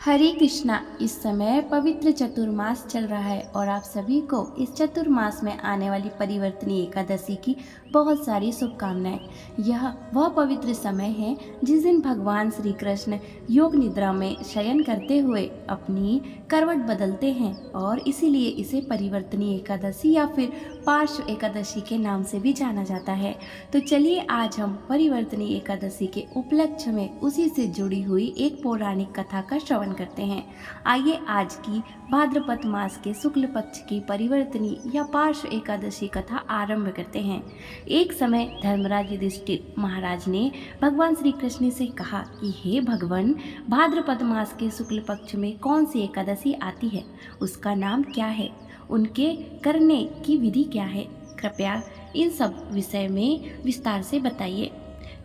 हरे कृष्णा। इस समय पवित्र चतुर्मास चल रहा है और आप सभी को इस चतुर्मास में आने वाली परिवर्तनी एकादशी की बहुत सारी शुभकामनाएं। यह वह पवित्र समय है जिस दिन भगवान श्री कृष्ण योग निद्रा में शयन करते हुए अपनी करवट बदलते हैं और इसीलिए इसे परिवर्तनी एकादशी या फिर पार्श्व एकादशी के नाम से भी जाना जाता है। तो चलिए आज हम परिवर्तनी एकादशी के उपलक्ष्य में उसी से जुड़ी हुई एक पौराणिक कथा का श्रवण करते हैं। आइए आज की भाद्रपद मास के शुक्ल पक्ष की परिवर्तनी या पार्श्व एकादशी कथा आरंभ करते हैं। एक समय धर्मराज युधिष्ठिर महाराज ने भगवान श्री कृष्ण से कहा कि हे भगवान, भाद्रपद मास के शुक्ल पक्ष में कौन सी एकादशी आती है, उसका नाम क्या है, उनके करने की विधि क्या है, कृपया इन सब विषय में विस्तार से बताइए।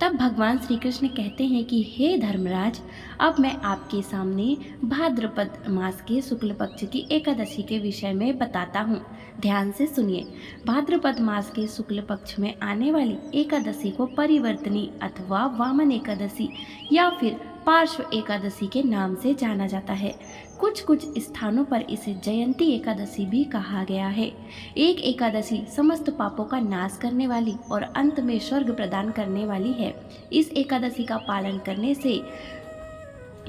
तब भगवान श्री कृष्ण कहते हैं कि हे धर्मराज, अब मैं आपके सामने भाद्रपद मास के शुक्ल पक्ष की एकादशी के विषय में बताता हूँ। ध्यान से सुनिए। भाद्रपद मास के शुक्ल पक्ष में आने वाली एकादशी को परिवर्तनी अथवा वामन एकादशी या फिर पार्श्व एकादशी के नाम से जाना जाता है। कुछ स्थानों पर इसे जयंती एकादशी भी कहा गया है। एक एकादशी समस्त पापों का नाश करने वाली और अंत में स्वर्ग प्रदान करने वाली है। इस एकादशी का पालन करने से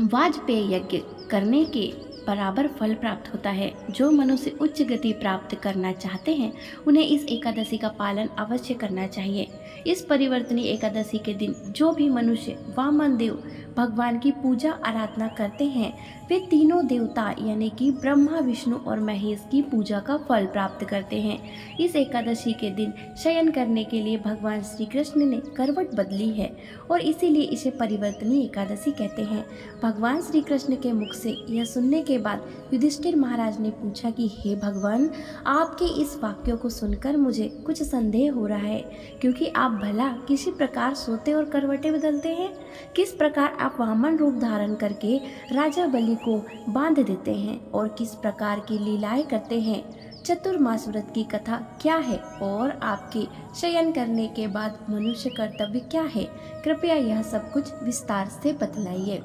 वाजपेय यज्ञ करने के बराबर फल प्राप्त होता है। जो मनुष्य उच्च गति प्राप्त करना चाहते हैं उन्हें इस एकादशी का पालन अवश्य करना चाहिए। इस परिवर्तनी एकादशी के दिन जो भी मनुष्य वामन देव भगवान की पूजा आराधना करते हैं वे तीनों देवता यानी कि ब्रह्मा, विष्णु और महेश की पूजा का फल प्राप्त करते हैं। इस एकादशी के दिन शयन करने के लिए भगवान श्री कृष्ण ने करवट बदली है और इसीलिए इसे परिवर्तनी एकादशी कहते हैं। भगवान श्री कृष्ण के मुख से यह सुनने के बाद युधिष्ठिर महाराज ने पूछा कि हे भगवान, आपके इस वाक्यों को सुनकर मुझे कुछ संदेह हो रहा है, क्योंकि आप भला किसी प्रकार सोते और करवटें बदलते हैं। किस प्रकार आप वामन रूप धारण करके राजा बलि को बांध देते हैं और किस प्रकार की लीलाएं करते हैं। चतुर्मास व्रत की कथा क्या है और आपके शयन करने के बाद मनुष्य कर्तव्य क्या है, कृपया यह सब कुछ विस्तार से बतलाइए।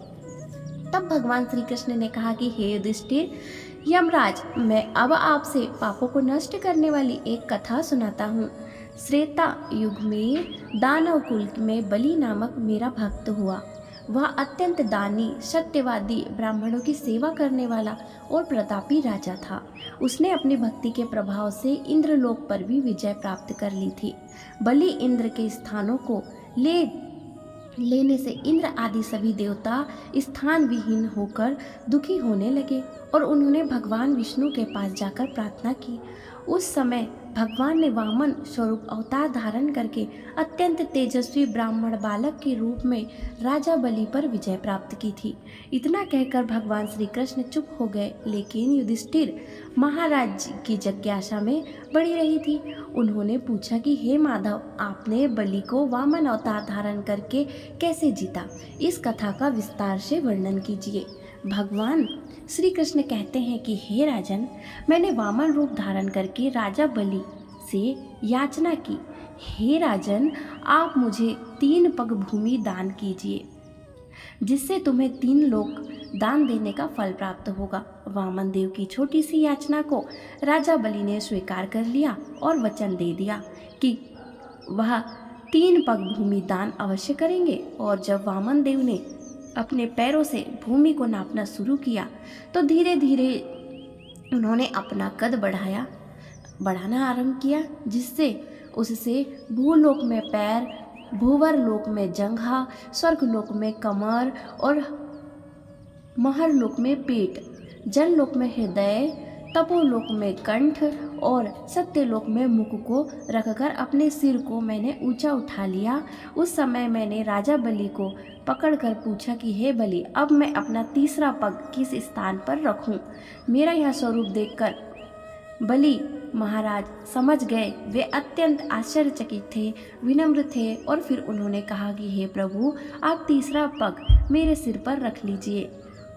तब भगवान श्री कृष्ण ने कहा कि हे युधिष्ठिर, यमराज, मैं अब आपसे पापों को नष्ट करने वाली एक कथा सुनाता हूँ। त्रेता युग में दानव कुल में बलि नामक मेरा भक्त हुआ। वह अत्यंत दानी, सत्यवादी, ब्राह्मणों की सेवा करने वाला और प्रतापी राजा था। उसने अपनी भक्ति के प्रभाव से इंद्रलोक पर भी विजय प्राप्त कर ली थी। बलि इंद्र के स्थानों को लेने से इंद्र आदि सभी देवता स्थान विहीन होकर दुखी होने लगे और उन्होंने भगवान विष्णु के पास जाकर प्रार्थना की। उस समय भगवान ने वामन स्वरूप अवतार धारण करके अत्यंत तेजस्वी ब्राह्मण बालक के रूप में राजा बलि पर विजय प्राप्त की थी। इतना कहकर भगवान श्री कृष्ण चुप हो गए, लेकिन युधिष्ठिर महाराज की जिज्ञासा में बड़ी रही थी। उन्होंने पूछा कि हे माधव, आपने बलि को वामन अवतार धारण करके कैसे जीता? इस कथा का विस्तार से वर्णन कीजिए। भगवान श्री कृष्ण कहते हैं कि हे राजन, मैंने वामन रूप धारण करके राजा बलि से याचना की, हे राजन, आप मुझे 3 पग भूमि दान कीजिए जिससे तुम्हें 3 लोक दान देने का फल प्राप्त होगा। वामन देव की छोटी सी याचना को राजा बलि ने स्वीकार कर लिया और वचन दे दिया कि वह 3 पग भूमि दान अवश्य करेंगे। और जब वामन देव ने अपने पैरों से भूमि को नापना शुरू किया तो धीरे धीरे उन्होंने अपना कद बढ़ाना आरंभ किया, जिससे उससे भूलोक में पैर, भूवर लोक में जंघा, स्वर्ग लोक में कमर और महर लोक में पेट, जल लोक में हृदय, तपोलोक में कंठ और सत्यलोक में मुख को रखकर अपने सिर को मैंने ऊंचा उठा लिया। उस समय मैंने राजा बलि को पकड़कर पूछा कि हे बलि, अब मैं अपना तीसरा पग किस स्थान पर रखूं? मेरा यह स्वरूप देखकर बलि महाराज समझ गए। वे अत्यंत आश्चर्यचकित थे, विनम्र थे और फिर उन्होंने कहा कि हे प्रभु, आप तीसरा पग मेरे सिर पर रख लीजिए।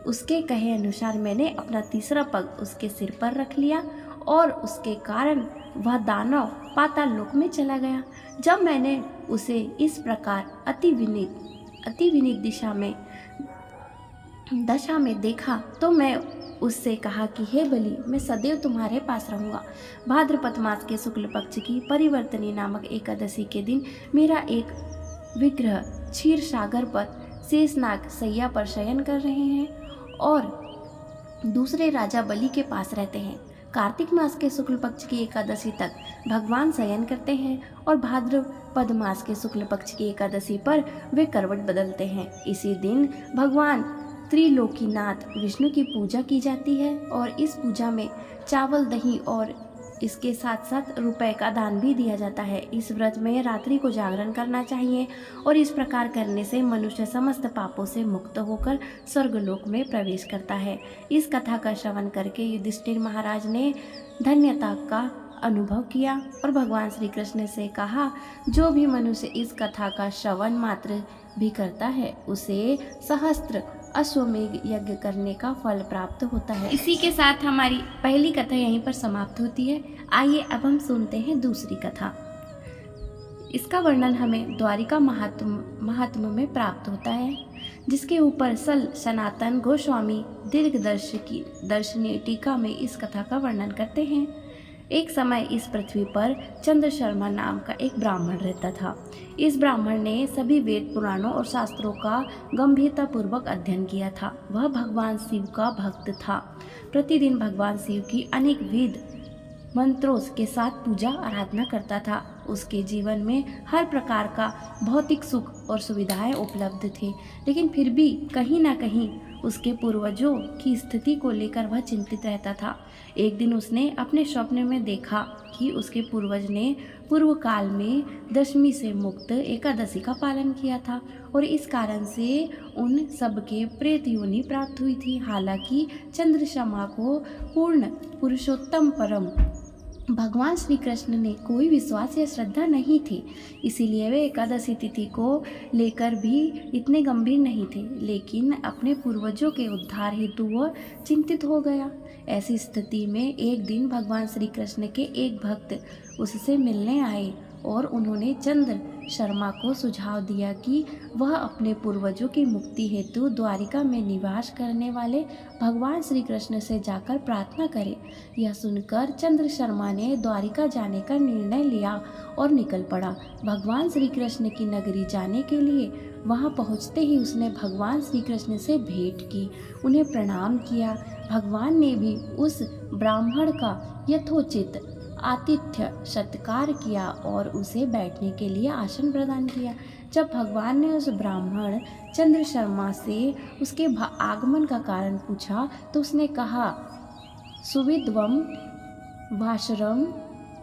उसके कहे अनुसार मैंने अपना तीसरा पग उसके सिर पर रख लिया और उसके कारण वह दानव पाताल लोक में चला गया। जब मैंने उसे इस प्रकार अति विनीत दिशा में दशा में देखा तो मैं उससे कहा कि हे बलि, मैं सदैव तुम्हारे पास रहूंगा। भाद्रपद मास के शुक्ल पक्ष की परिवर्तनी नामक एकादशी के दिन मेरा एक विग्रह क्षीर सागर पर शेषनाग सैया पर शयन कर रहे हैं और दूसरे राजा बलि के पास रहते हैं। कार्तिक मास के शुक्ल पक्ष की एकादशी तक भगवान शयन करते हैं और भाद्रपद मास के शुक्ल पक्ष की एकादशी पर वे करवट बदलते हैं। इसी दिन भगवान त्रिलोकीनाथ विष्णु की पूजा की जाती है और इस पूजा में चावल, दही और इसके साथ साथ रुपए का दान भी दिया जाता है। इस व्रत में रात्रि को जागरण करना चाहिए और इस प्रकार करने से मनुष्य समस्त पापों से मुक्त होकर स्वर्गलोक में प्रवेश करता है। इस कथा का श्रवण करके युधिष्ठिर महाराज ने धन्यता का अनुभव किया और भगवान श्री कृष्ण से कहा, जो भी मनुष्य इस कथा का श्रवण मात्र भी करता है उसे सहस्त्र अश्वमेघ यज्ञ करने का फल प्राप्त होता है। इसी के साथ हमारी पहली कथा यहीं पर समाप्त होती है। आइए अब हम सुनते हैं दूसरी कथा। इसका वर्णन हमें द्वारिका महात्म्य में प्राप्त होता है, जिसके ऊपर सनातन गोस्वामी दीर्घदर्शनी टीका में इस कथा का वर्णन करते हैं। एक समय इस पृथ्वी पर चंद्र शर्मा नाम का एक ब्राह्मण रहता था। इस ब्राह्मण ने सभी वेद पुराणों और शास्त्रों का गंभीरतापूर्वक अध्ययन किया था। वह भगवान शिव का भक्त था। प्रतिदिन भगवान शिव की अनेक वेद मंत्रों के साथ पूजा आराधना करता था। उसके जीवन में हर प्रकार का भौतिक सुख और सुविधाएं उपलब्ध थे, लेकिन फिर भी कहीं ना कहीं उसके पूर्वजों की स्थिति को लेकर वह चिंतित रहता था। एक दिन उसने अपने स्वप्न में देखा कि उसके पूर्वज ने पूर्व काल में दशमी से मुक्त एकादशी का पालन किया था और इस कारण से उन सबके प्रेत योनि प्राप्त हुई थी। हालांकि चंद्रशर्मा को पूर्ण पुरुषोत्तम परम भगवान श्री कृष्ण ने कोई विश्वास या श्रद्धा नहीं थी, इसीलिए वे एकादशी तिथि को लेकर भी इतने गंभीर नहीं थे। लेकिन अपने पूर्वजों के उद्धार हेतु वह चिंतित हो गया। ऐसी स्थिति में एक दिन भगवान श्री कृष्ण के एक भक्त उससे मिलने आए और उन्होंने चंद्र शर्मा को सुझाव दिया कि वह अपने पूर्वजों की मुक्ति हेतु द्वारिका में निवास करने वाले भगवान श्री कृष्ण से जाकर प्रार्थना करे। यह सुनकर चंद्र शर्मा ने द्वारिका जाने का निर्णय लिया और निकल पड़ा। भगवान श्री कृष्ण की नगरी जाने के लिए वहां पहुंचते ही उसने भगवान श्री कृष्ण से भेंट की, उन्हें प्रणाम किया। भगवान ने भी उस ब्राह्मण का यथोचित आतिथ्य सत्कार किया और उसे बैठने के लिए आसन प्रदान किया। जब भगवान ने उस ब्राह्मण चंद्र शर्मा से उसके आगमन का कारण पूछा तो उसने कहा, सुविद्वम वाशरम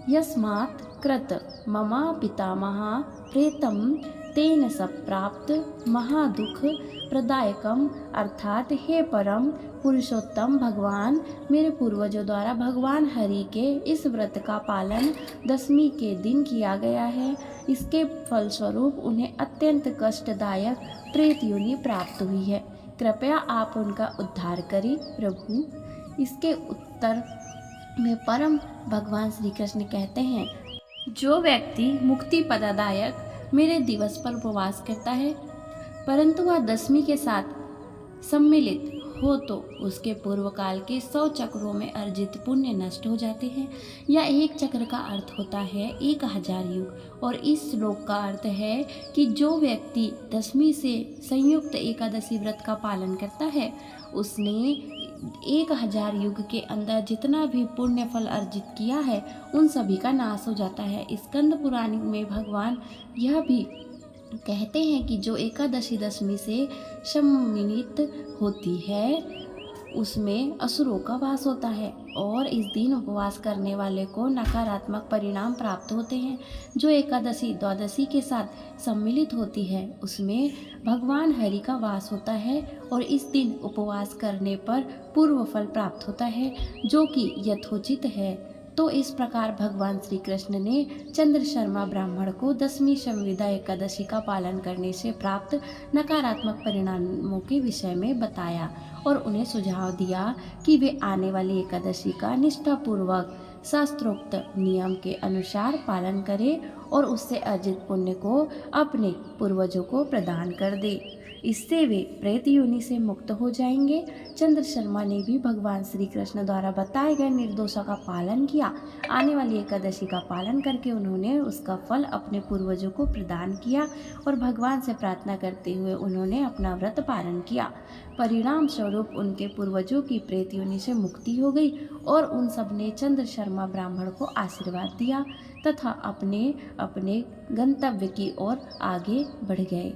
यस्मात् कृत ममा पितामहा प्रेतम तेन सप्राप्त महादुख प्रदायकम, अर्थात हे परम पुरुषोत्तम भगवान, मेरे पूर्वजों द्वारा भगवान हरि के इस व्रत का पालन दशमी के दिन किया गया है। इसके फलस्वरूप उन्हें अत्यंत कष्टदायक प्रेत योनि प्राप्त हुई है। कृपया आप उनका उद्धार करें प्रभु। इसके उत्तर में परम भगवान श्री कृष्ण कहते हैं, जो व्यक्ति मुक्ति पदादायक मेरे दिवस पर उपवास करता है परंतु वह दशमी के साथ सम्मिलित हो तो उसके पूर्व काल के 100 चक्रों में अर्जित पुण्य नष्ट हो जाते हैं। या एक चक्र का अर्थ होता है 1000 युग और इस श्लोक का अर्थ है कि जो व्यक्ति दशमी से संयुक्त एकादशी व्रत का पालन करता है उसने 1000 युग के अंदर जितना भी पुण्य फल अर्जित किया है उन सभी का नाश हो जाता है। स्कंद पुराण में भगवान यह भी कहते हैं कि जो एकादशी दशमी से सम्मिलित होती है उसमें असुरों का वास होता है और इस दिन उपवास करने वाले को नकारात्मक परिणाम प्राप्त होते हैं। जो एकादशी द्वादशी के साथ सम्मिलित होती है उसमें भगवान हरि का वास होता है और इस दिन उपवास करने पर पूर्व फल प्राप्त होता है जो कि यथोचित है। तो इस प्रकार भगवान श्री कृष्ण ने चंद्र शर्मा ब्राह्मण को दशमी संविदा एकादशी का पालन करने से प्राप्त नकारात्मक परिणामों के विषय में बताया और उन्हें सुझाव दिया कि वे आने वाली एकादशी का निष्ठापूर्वक शास्त्रोक्त नियम के अनुसार पालन करें और उससे अर्जित पुण्य को अपने पूर्वजों को प्रदान कर दे। इससे वे प्रेत योनि से मुक्त हो जाएंगे। चंद्र शर्मा ने भी भगवान श्री कृष्ण द्वारा बताए गए निर्देशों का पालन किया। आने वाली एकादशी का पालन करके उन्होंने उसका फल अपने पूर्वजों को प्रदान किया और भगवान से प्रार्थना करते हुए उन्होंने अपना व्रत पालन किया। परिणाम स्वरूप उनके पूर्वजों की प्रेत योनि से मुक्ति हो गई और उन सब ने चंद्र शर्मा ब्राह्मण को आशीर्वाद दिया तथा अपने अपने गंतव्य की ओर आगे बढ़ गए।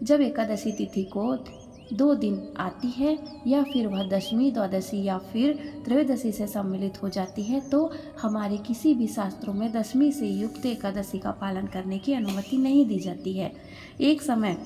जब एकादशी तिथि को 2 दिन आती है या फिर वह दशमी, द्वादशी या फिर त्रयोदशी से सम्मिलित हो जाती है तो हमारे किसी भी शास्त्रों में दशमी से युक्त एकादशी का पालन करने की अनुमति नहीं दी जाती है। एक समय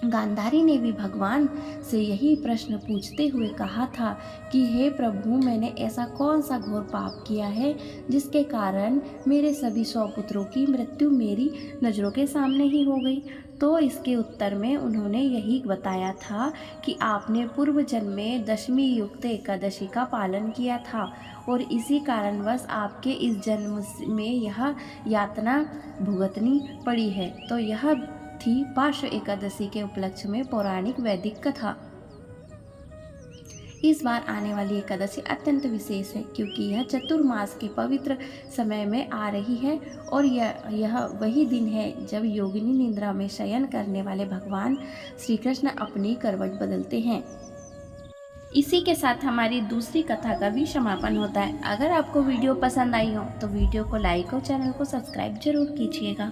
गांधारी ने भी भगवान से यही प्रश्न पूछते हुए कहा था कि हे प्रभु, मैंने ऐसा कौन सा घोर पाप किया है जिसके कारण मेरे सभी 100 पुत्रों की मृत्यु मेरी नज़रों के सामने ही हो गई। तो इसके उत्तर में उन्होंने यही बताया था कि आपने पूर्व जन्म में दशमी युक्त एकादशी का पालन किया था और इसी कारणवश आपके इस जन्म में यह यातना भुगतनी पड़ी है। तो यह थी पार्श्व एकादशी के उपलक्ष्य में पौराणिक वैदिक कथा। इस बार आने वाली एकादशी अत्यंत विशेष है क्योंकि यह चतुर्मास के पवित्र समय में आ रही है और यह वही दिन है जब योगिनी निद्रा में शयन करने वाले भगवान श्री कृष्ण अपनी करवट बदलते हैं। इसी के साथ हमारी दूसरी कथा का भी समापन होता है। अगर आपको वीडियो पसंद आई हो तो वीडियो को लाइक और चैनल को सब्सक्राइब जरूर कीजिएगा।